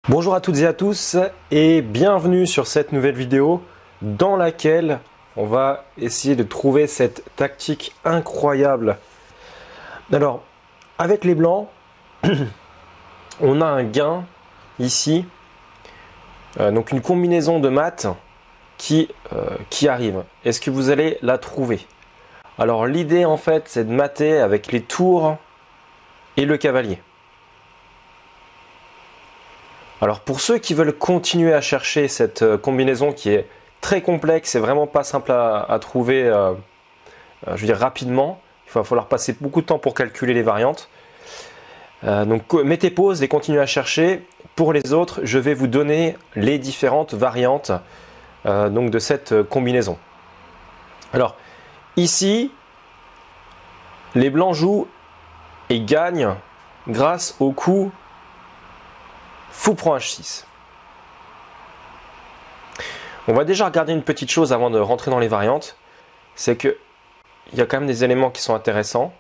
Bonjour à toutes et à tous et bienvenue sur cette nouvelle vidéo dans laquelle on va essayer de trouver cette tactique incroyable. Alors, avec les blancs, on a un gain ici, donc une combinaison de maths qui arrive. Est-ce que vous allez la trouver? Alors l'idée en fait c'est de mater avec les tours et le cavalier. Alors pour ceux qui veulent continuer à chercher cette combinaison qui est très complexe et vraiment pas simple à trouver je veux dire rapidement, il va falloir passer beaucoup de temps pour calculer les variantes. Donc mettez pause et continuez à chercher. Pour les autres, je vais vous donner les différentes variantes donc de cette combinaison. Alors ici, les blancs jouent et gagnent grâce au coup fou prend H6. On va déjà regarder une petite chose avant de rentrer dans les variantes. C'est que il y a quand même des éléments qui sont intéressants.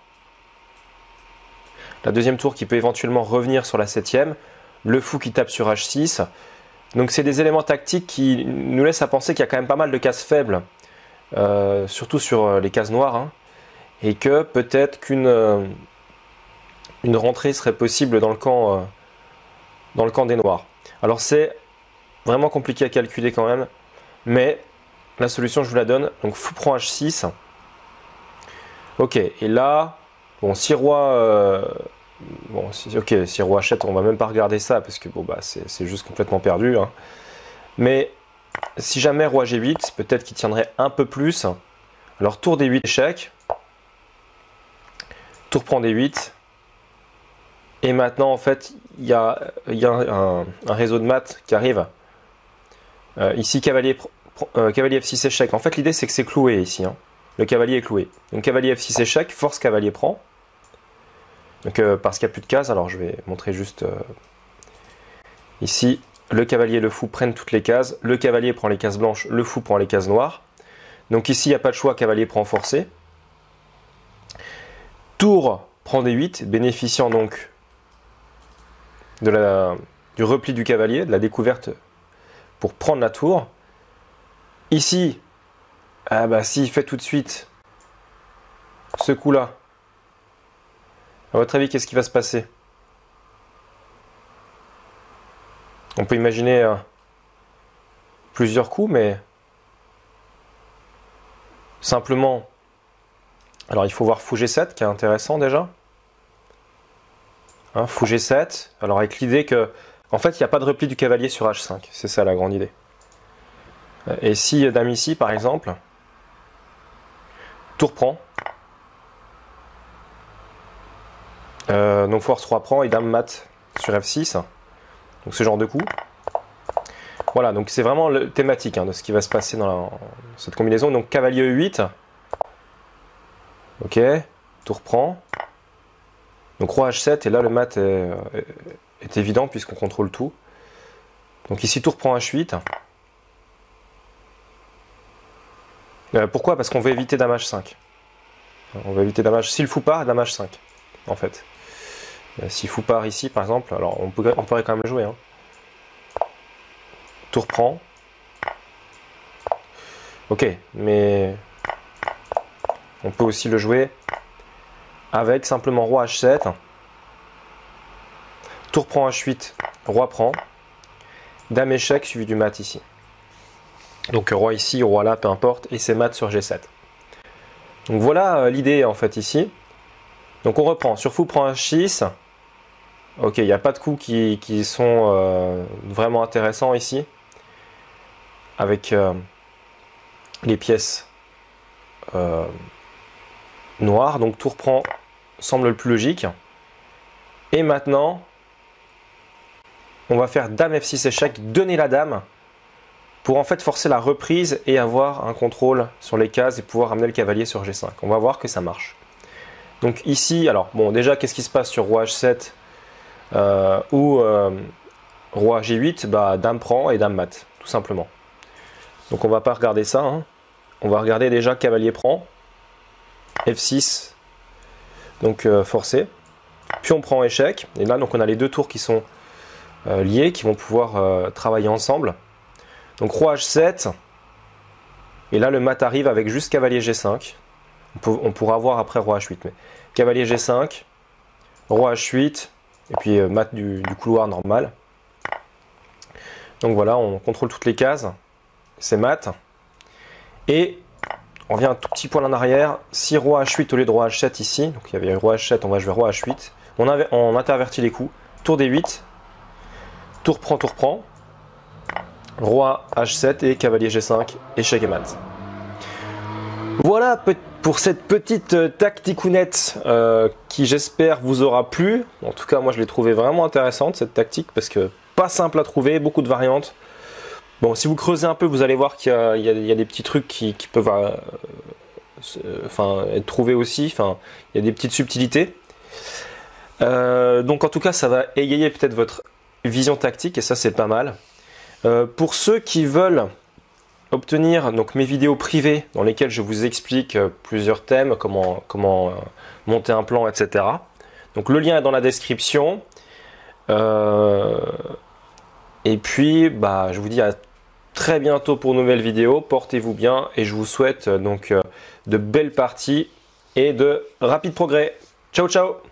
La deuxième tour qui peut éventuellement revenir sur la septième. Le fou qui tape sur H6. Donc c'est des éléments tactiques qui nous laissent à penser qu'il y a quand même pas mal de cases faibles. Surtout sur les cases noires. Hein, et que peut-être qu'une rentrée serait possible dans le camp des noirs. Alors c'est vraiment compliqué à calculer quand même, mais la solution je vous la donne. Donc fou prend H6. Ok, et là, bon si roi, si roi H7, on va même pas regarder ça parce que bon bah c'est juste complètement perdu. Hein. Mais si jamais roi G8, peut-être qu'il tiendrait un peu plus. Alors tour D8 échec, tour prend D8. Et maintenant, en fait, il y a un réseau de maths qui arrive. Ici, cavalier F6 échec. En fait, l'idée, c'est que c'est cloué ici. Hein. Le cavalier est cloué. Donc, cavalier F6 échec, force cavalier prend. Donc, parce qu'il n'y a plus de cases, alors je vais montrer juste ici. Le cavalier et le fou prennent toutes les cases. Le cavalier prend les cases blanches, le fou prend les cases noires. Donc, ici, il n'y a pas de choix, cavalier prend forcé. Tour prend D8, bénéficiant donc du repli du cavalier, de la découverte pour prendre la tour. Ici, s'il fait tout de suite ce coup-là, à votre avis, qu'est-ce qui va se passer? On peut imaginer plusieurs coups, mais simplement, alors il faut voir fou G7 qui est intéressant déjà. Hein, fou G7, alors avec l'idée que, en fait, il n'y a pas de repli du cavalier sur H5, c'est ça la grande idée. Et si dame ici, par exemple, tour prend, donc force roi prend et dame mat sur F6, donc ce genre de coup. Voilà, donc c'est vraiment le thématique de ce qui va se passer dans cette combinaison. Donc cavalier E8, ok, tour prend. Donc roi H7 et là le mat est évident puisqu'on contrôle tout. Donc ici tour prend H8. Pourquoi? Parce qu'on veut éviter dame H5. On va éviter dame H. Si le fou part, dame H5 en fait. Si fou part ici par exemple, alors on pourrait quand même le jouer. Hein. Tour prend. Ok, mais on peut aussi le jouer avec simplement roi H7, tour prend H8, roi prend, dame échec suivi du mat ici. Donc roi ici, roi là, peu importe, et c'est mat sur G7. Donc voilà l'idée en fait ici. Donc on reprend, sur fou prend H6. Ok, il n'y a pas de coups qui sont vraiment intéressants ici, avec les pièces noires, donc tour prend semble le plus logique. Et maintenant, on va faire dame F6 échec, donner la dame, pour en fait forcer la reprise et avoir un contrôle sur les cases et pouvoir amener le cavalier sur G5. On va voir que ça marche. Donc ici, alors bon, déjà qu'est-ce qui se passe sur roi H7 ou roi G8? Dame prend et dame mat, tout simplement. Donc on va pas regarder ça, hein. On va regarder déjà cavalier prend, F6, donc forcé, puis on prend échec, et là donc on a les deux tours qui sont liés qui vont pouvoir travailler ensemble. Donc roi H7, et là le mat arrive avec juste cavalier G5. On pourra voir après roi H8, mais cavalier G5, roi H8, et puis mat du couloir normal. Donc voilà, on contrôle toutes les cases, c'est mat. Et on revient un tout petit point en arrière, si roi H8 au lieu de roi H7 ici, donc il y avait roi H7, on va jouer roi H8, on intervertit les coups, tour D8, tour prend, roi H7 et cavalier G5, échec et mat. Voilà pour cette petite tacticounette qui j'espère vous aura plu. En tout cas moi je l'ai trouvé vraiment intéressante cette tactique parce que pas simple à trouver, beaucoup de variantes. Bon, si vous creusez un peu, vous allez voir qu'il y a des petits trucs qui peuvent être trouvés aussi. Enfin, il y a des petites subtilités. Donc en tout cas, ça va égayer peut-être votre vision tactique et ça c'est pas mal. Pour ceux qui veulent obtenir donc mes vidéos privées dans lesquelles je vous explique plusieurs thèmes, comment monter un plan, etc. Donc le lien est dans la description. Et puis, je vous dis à très bientôt pour une nouvelle vidéo. Portez-vous bien et je vous souhaite donc de belles parties et de rapides progrès. Ciao, ciao!